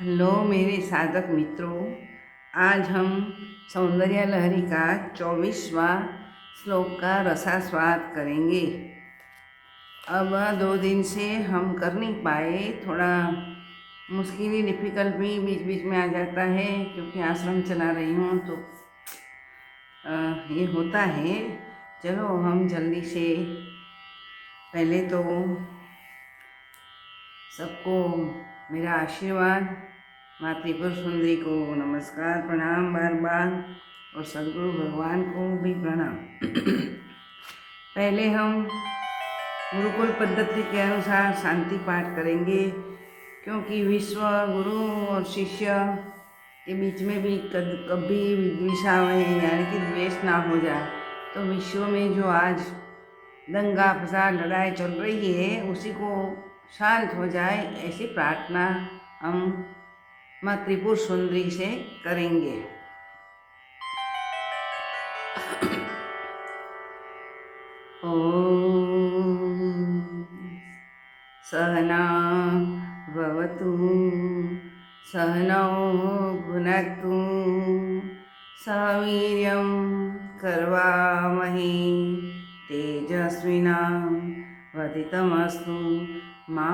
Hello मेरे साधक मित्रों, आज हम सौंदर्य लहरी का 24वां श्लोक का रसास्वाद करेंगे। अब 2 दिन से हम कर नहीं पाए, थोड़ा मुश्किल डिफ़िकल्ट भी बीच बीच में आ जाता है क्योंकि आश्रम चला रही हूँ तो ये होता है। चलो हम जल्दी से पहले तो सबको मेरा आशीर्वाद, माँ त्रिपुर सुंदरी को नमस्कार प्रणाम बार बार, और सदगुरु भगवान को भी प्रणाम। पहले हम गुरुकुल पद्धति के अनुसार शांति पाठ करेंगे, क्योंकि विश्व गुरु और शिष्य के बीच में भी कभी विद्वेषावह यानी कि द्वेष ना हो जाए। तो विश्व में जो आज दंगा फसाद लड़ाई चल रही है उसी को शांत हो जाए, ऐसी प्रार्थना हम माँ त्रिपुर सुंदरी से करेंगे। ओम सहना भवतु सहनौ भुनक्तु सवीर्यं करवावहै तेजस्विनावधीतमस्तु मा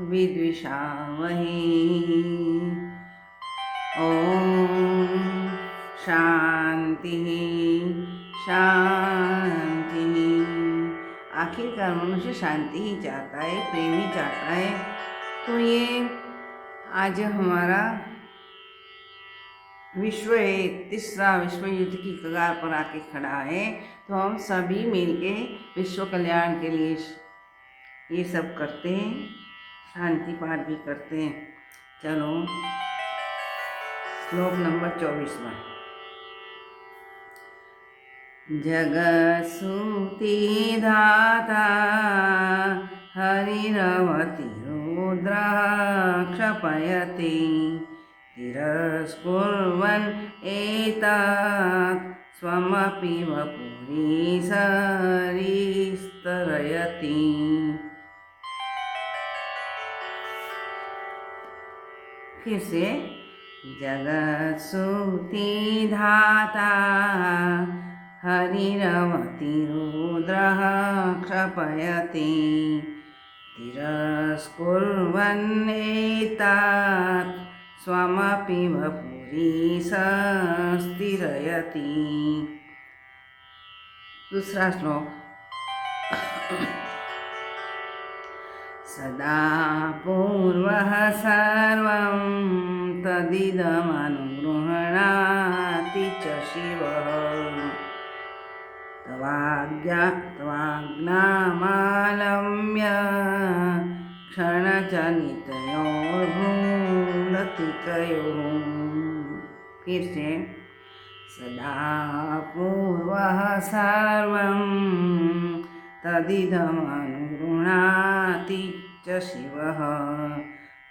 विद्विषावहै। ओम शांति शांति। आखिरकार मनुष्य शांति ही चाहता है, प्रेम ही चाहता है। तो ये आज हमारा विश्व है, तीसरा विश्व युद्ध की कगार पर आके खड़ा है। तो हम सभी मिलके विश्व कल्याण के लिए ये सब करते हैं, शांति पाठ भी करते हैं। चलो श्लोक नंबर 24वां। जगत्सुतिदाता हरिरवति रुद्रः क्षपयति तिरस्कुर्वन् एतत् स्वमपि वपुरि सरिस्तरयति। फिर से जगत्सुतिदाता हरिरवति रुद्रः क्षपयति तिरस्कुर्वन् एतत् स्वमपि वपुरि सस्तिरयति। दूसरा श्लोक। सदा पूर्वः सर्वं तदिदमनुगृह्णाति च शिवः तवाज्ञामालम्ब्य क्षणजनितयोर्भ्रूलतिकयोः। फिर से सदा पूर्वः सर्वं तदिदमनुगृह्णाति च शिवः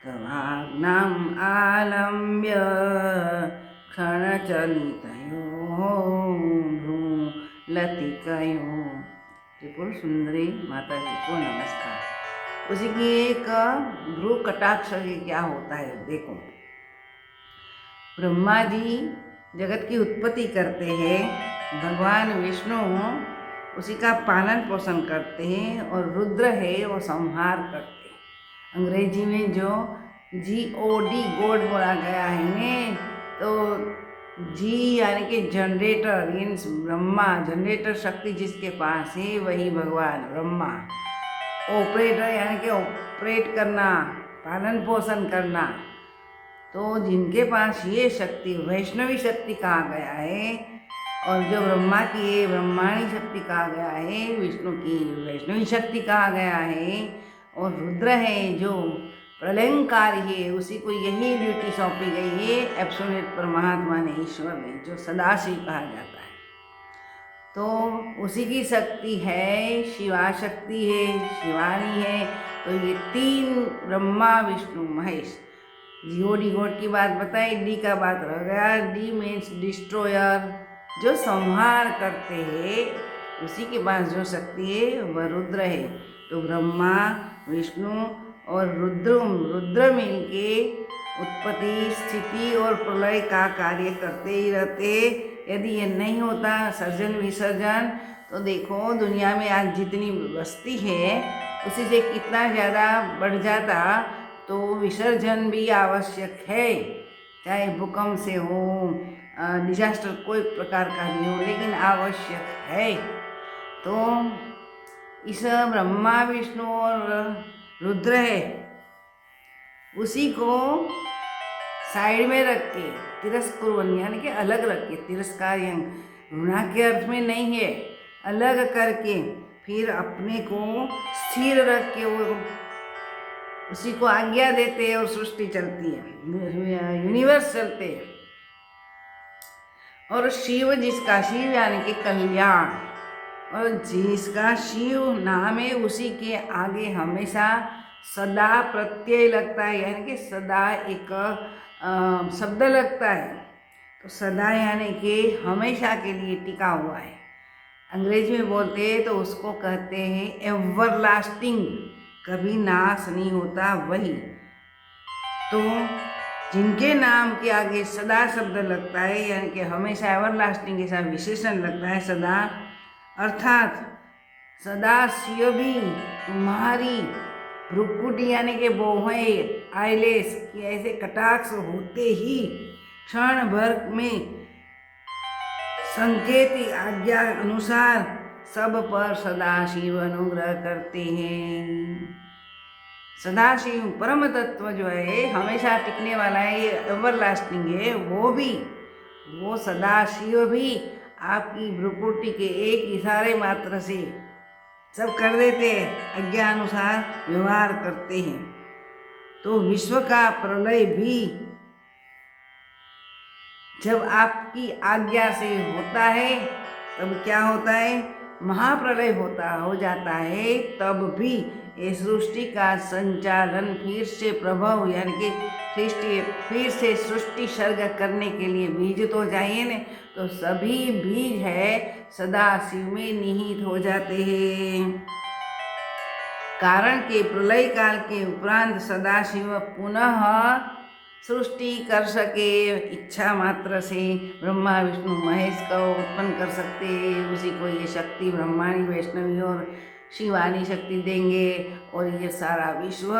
तवाज्ञाम् आलम्ब्य क्षणचलितयोः भ्रूलतिकयोः। त्रिपुर सुंदरी माता जी को नमस्कार। उसी की एक भ्रू कटाक्ष क्या होता है, देखो। ब्रह्मा जी जगत की उत्पत्ति करते हैं, भगवान विष्णु उसी का पालन पोषण करते हैं, और रुद्र है वो संहार करते हैं। अंग्रेजी में जो GOD गॉड बोला गया है ने, तो जी यानी कि जनरेटर, मीन्स ब्रह्मा, जनरेटर शक्ति जिसके पास है वही भगवान ब्रह्मा। ऑपरेटर यानी कि ऑपरेट करना, पालन पोषण करना। तो जिनके पास ये शक्ति वैष्णवी शक्ति कहा गया है, और जो ब्रह्मा की ये ब्रह्माणी शक्ति कहा गया है, विष्णु की वैष्णवी शक्ति कहा गया है, और रुद्र है जो प्रलयंकारी है, उसी को यही ड्यूटी सौंपी गई है एब्सोल्यूट परमात्मा ने, ईश्वर ने, जो सदाशिव कहा जाता है। तो उसी की शक्ति है, शिवा शक्ति है, शिवानी है। तो ये 3 ब्रह्मा विष्णु महेश। GOD गॉड की बात बताई, डी का बात रह गया। डी मीन्स डिस्ट्रॉयर, जो संहार करते हैं, उसी के पास जो शक्ति है वह रुद्र है। तो ब्रह्मा विष्णु और रुद्र मिलके उत्पत्ति, स्थिति और प्रलय का कार्य करते ही रहते। यदि ये नहीं होता सर्जन विसर्जन, तो देखो दुनिया में आज जितनी बस्ती है उसी से कितना ज़्यादा बढ़ जाता। तो विसर्जन भी आवश्यक है, चाहे भूकंप से हो, डिजास्टर कोई प्रकार का भी हो, लेकिन आवश्यक है। तो इस ब्रह्मा विष्णु और रुद्र है, उसी को साइड में रख के तिरस्कुर्वन यानी कि अलग रख के, तिरस्कार घृणा के अर्थ में नहीं है, अलग करके फिर अपने को स्थिर रख के वो उसी को आज्ञा देते हैं और सृष्टि चलती है, यूनिवर्स चलते हैं। और शिव, जिसका शिव यानी कि कल्याण, और जिसका शिव नाम है उसी के आगे हमेशा सदा प्रत्यय लगता है, यानी कि सदा एक शब्द लगता है। तो सदा यानी कि हमेशा के लिए टिका हुआ है। अंग्रेजी में बोलते हैं तो उसको कहते हैं एवरलास्टिंग, कभी नाश नहीं होता वही। तो जिनके नाम के आगे सदा शब्द लगता है यानी कि हमेशा एवरलास्टिंग ऐसा विशेषण लगता है सदा, अर्थात सदा शिव भी तुम्हारी भ्रुकुटी यानी कि भौहें, आईलेस की ऐसे कटाक्ष होते ही क्षण भर में संकेत आज्ञा अनुसार सब पर सदाशिव अनुग्रह करते हैं। सदाशिव परम तत्व जो है, हमेशा टिकने वाला है, ये एवरलास्टिंग है, वो सदाशिव भी आपकी भ्रुकुटी के एक इशारे मात्र से सब कर देते हैं, आज्ञा अनुसार व्यवहार करते हैं। तो विश्व का प्रलय भी जब आपकी आज्ञा से होता है तब क्या होता है, महाप्रलय हो जाता है। तब भी ये सृष्टि का संचालन फिर से प्रभाव यानी कि फिर से सृष्टि सर्ग करने के लिए बीज तो चाहिए न, तो सभी बीज है सदाशिव में निहित हो जाते हैं। कारण के प्रलय काल के उपरांत सदाशिव पुनः सृष्टि कर सके, इच्छा मात्र से ब्रह्मा विष्णु महेश को उत्पन्न कर सकते हैं। उसी को ये शक्ति ब्रह्माणी, वैष्णवी और शिवानी शक्ति देंगे। और ये सारा विश्व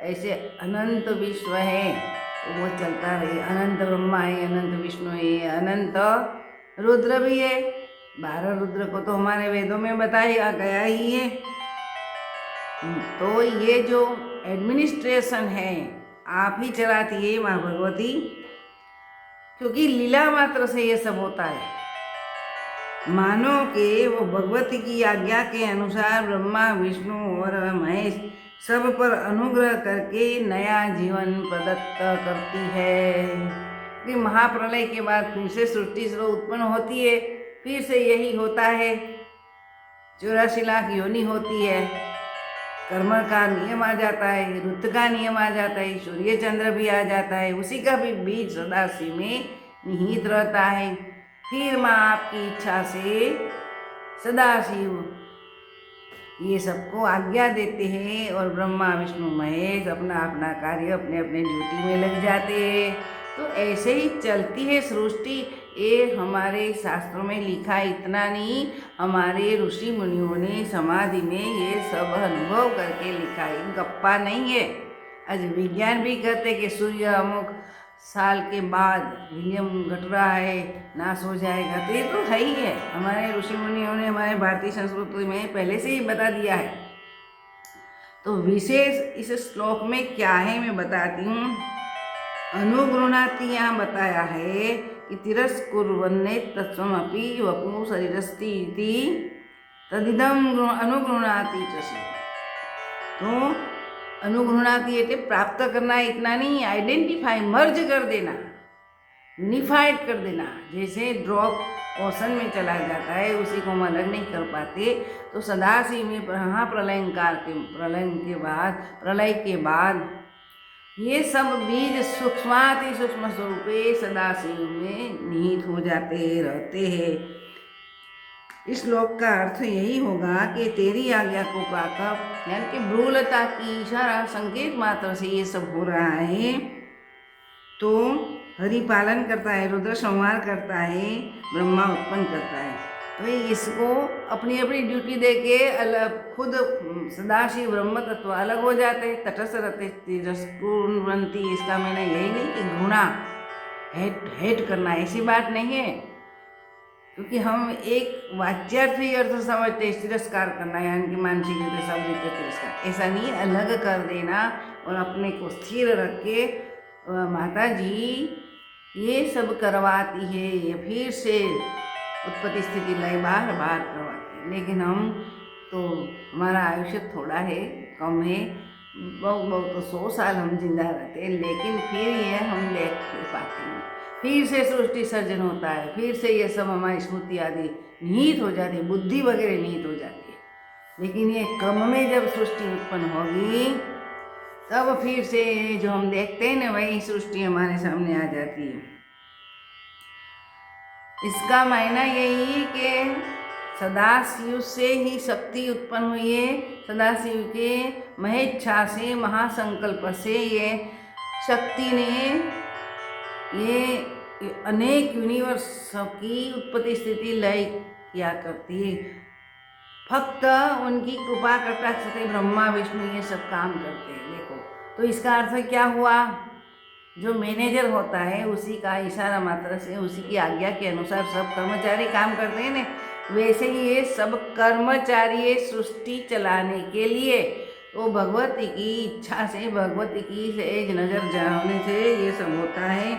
ऐसे अनंत विश्व है, तो वो चलता रहे। अनंत ब्रह्मा है, अनंत विष्णु है, अनंत रुद्र भी है। 12 रुद्र को तो हमारे वेदों में बताया गया ही है। तो ये जो एडमिनिस्ट्रेशन है आप ही चलाती है माँ भगवती, क्योंकि लीला मात्र से ये सब होता है। मानो कि वो भगवती की आज्ञा के अनुसार ब्रह्मा विष्णु और महेश सब पर अनुग्रह करके नया जीवन प्रदत्त करती है। कि महाप्रलय के बाद फिर से सृष्टि सर्व उत्पन्न होती है, फिर से यही होता है। 84 लाख योनि होती है, कर्म का नियम आ जाता है, ऋतु का नियम आ जाता है, सूर्य चंद्र भी आ जाता है, उसी का भी बीज सदाशिव में निहित रहता है। फिर माँ आपकी इच्छा से सदाशिव ये सबको आज्ञा देते हैं और ब्रह्मा विष्णु महेश अपना अपना कार्य अपने अपने ड्यूटी में लग जाते हैं। तो ऐसे ही चलती है सृष्टि। ये हमारे शास्त्रों में लिखा, इतना नहीं, हमारे ऋषि मुनियों ने समाधि में ये सब अनुभव करके लिखा है, गप्पा नहीं है। आज विज्ञान भी कहते कि सूर्य अमुक साल के बाद विलियम घट रहा है, नाश हो जाएगा, तो ये तो है ही है। हमारे ऋषि मुनियों ने हमारे भारतीय संस्कृति में पहले से ही बता दिया है। तो विशेष इस श्लोक में क्या है मैं बताती हूँ। अनुगृणाति यहाँ बताया है कि तिरस्कुर्वन्ने तत्स्वमपि वपु शरीरस्ति इति तदिदम अनुगृणाति च। तो अनुगृणाति એટલે प्राप्त करना, इतना नहीं, आइडेंटिफाई, मर्ज कर देना, यूनिफाइड कर देना। जैसे ड्रॉप ओशन में चला जाता है, उसी को हम अलग नहीं कर पाते। तो सदाशिव में प्रलय के बाद ये सब बीज सूक्ष्माति सूक्ष्म स्वरूपे सदाशिव में निहित हो जाते रहते हैं। इस श्लोक का अर्थ यही होगा कि तेरी आज्ञा को पाकर, यानी कि भ्रूलता की इशारा संकेत मात्र से ये सब हो रहा है। तो हरि पालन करता है, रुद्र संहार करता है, ब्रह्मा उत्पन्न करता है। तो इसको अपनी अपनी ड्यूटी दे के अलग खुद सदाशिव ब्रह्म तत्व अलग हो जाते, तटस्थ रहते, तेजस्कुर्वन्ति। इसका मैंने यही नहीं कि घृणा हेट करना, ऐसी बात नहीं है। क्योंकि हम एक वाच्यार्थी अर्थ समझते तिरस्कार करना, यानी कि मानसिक रीते सब रीते तिरस्कार, ऐसा नहीं, अलग कर देना और अपने को स्थिर रख के माता जी ये सब करवाती है, ये फिर से उत्पत्ति स्थिति लय बार बार करवाती है। लेकिन हम तो हमारा आयुष्य थोड़ा है, कम है, बहुत तो 100 साल हम जिंदा रहते हैं, लेकिन फिर ये हम देख पाते हैं, फिर से सृष्टि सर्जन होता है, फिर से ये सब हमारी स्मृति आदि निहित हो जाती है, बुद्धि वगैरह निहित हो जाती है। लेकिन ये क्रम में जब सृष्टि उत्पन्न होगी तब फिर से जो हम देखते हैं ना वही सृष्टि हमारे सामने आ जाती है। इसका मायना यही कि सदाशिव से ही शक्ति उत्पन्न हुई है, सदाशिव के महेच्छा से, महासंकल्प से ये शक्ति ने ये अनेक यूनिवर्स की उत्पत्ति स्थिति लय किया करती है। फक्त उनकी कृपा कटाक्ष से ब्रह्मा विष्णु ये सब काम करते हैं। देखो, तो इसका अर्थ क्या हुआ, जो मैनेजर होता है उसी का इशारा मात्र से, उसी की आज्ञा के अनुसार सब कर्मचारी काम करते हैं ना, वैसे ही ये सब कर्मचारी सृष्टि चलाने के लिए तो भगवती की इच्छा से, भगवती की सेज नजर जाने से ये सब होता है।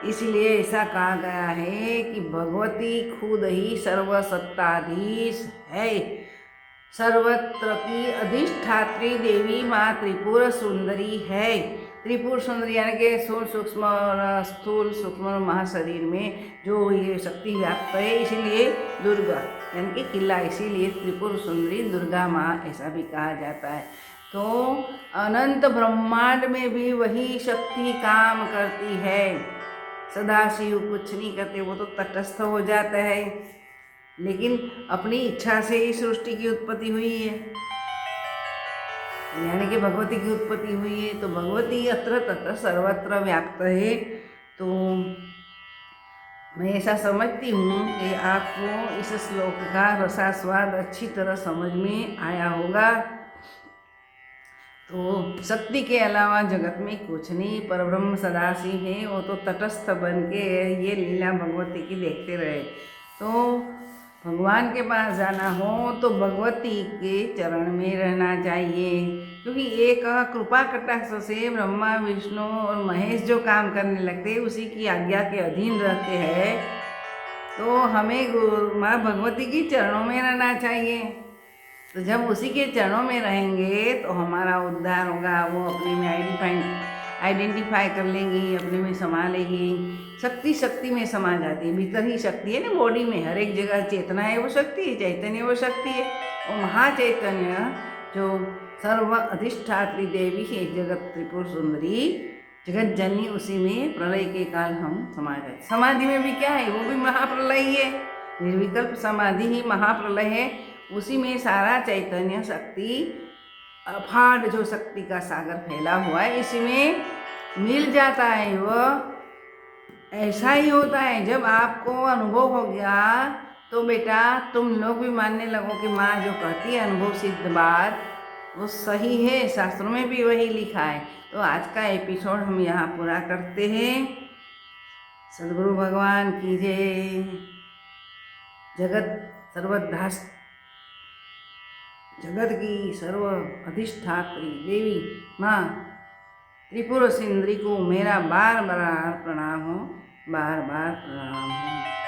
इसलिए ऐसा कहा गया है कि भगवती खुद ही सर्वसत्ताधीश है, सर्वत्र की अधिष्ठात्री देवी माँ त्रिपुर सुंदरी है। त्रिपुर सुंदरी यानी कि सूक्ष्म और स्थूल सूक्ष्म और महाशरीर में जो ये शक्ति व्याप्त है, इसीलिए दुर्गा यानी कि किला, इसीलिए त्रिपुर सुंदरी दुर्गा माँ ऐसा भी कहा जाता है। तो अनंत ब्रह्मांड में भी वही शक्ति काम करती है, सदाशिव कुछ नहीं करते, वो तो तटस्थ हो जाता है, लेकिन अपनी इच्छा से ही सृष्टि की उत्पत्ति हुई है, यानी कि भगवती की उत्पत्ति हुई है। तो भगवती अत्र तत्र सर्वत्र व्याप्त है। तो मैं ऐसा समझती हूँ कि आपको इस श्लोक का रसास्वाद अच्छी तरह समझ में आया होगा। तो शक्ति के अलावा जगत में कुछ नहीं, परब्रह्म सदाशिव है, वो तो तटस्थ बन के ये लीला भगवती की देखते रहे। तो भगवान के पास जाना हो तो भगवती के चरण में रहना चाहिए, क्योंकि एक कृपा कटाक्ष से ब्रह्मा विष्णु और महेश जो काम करने लगते हैं उसी की आज्ञा के अधीन रहते हैं। तो हमें माँ भगवती की चरणों में रहना चाहिए। तो जब उसी के चरणों में रहेंगे तो हमारा उद्धार होगा, वो अपने में आइडेंटिफाई कर लेंगी, अपने में समा लेंगी। शक्ति में समा जाती है, भीतर ही शक्ति है ना, बॉडी में हर एक जगह चेतना है वो शक्ति है, चैतन्य वो शक्ति है। और महाचैतन्य जो सर्व अधिष्ठात्री देवी है, जगत त्रिपुर सुंदरी जगत जननी, उसी में प्रलय के काल हम समा जाते। समाधि में भी क्या है, वो भी महाप्रलय ही है, निर्विकल्प समाधि ही महाप्रलय है। उसी में सारा चैतन्य शक्ति अफाट जो शक्ति का सागर फैला हुआ है, इसी में मिल जाता है। वह ऐसा ही होता है, जब आपको अनुभव हो गया तो बेटा तुम लोग भी मानने लगो कि माँ जो कहती है अनुभव सिद्ध बात वो सही है, शास्त्रों में भी वही लिखा है। तो आज का एपिसोड हम यहाँ पूरा करते हैं। सद्गुरु भगवान की जय। जगत की सर्व अधिष्ठात्री देवी माँ त्रिपुर सुंदरी को मेरा बार बार प्रणाम हो, बार बार प्रणाम हो।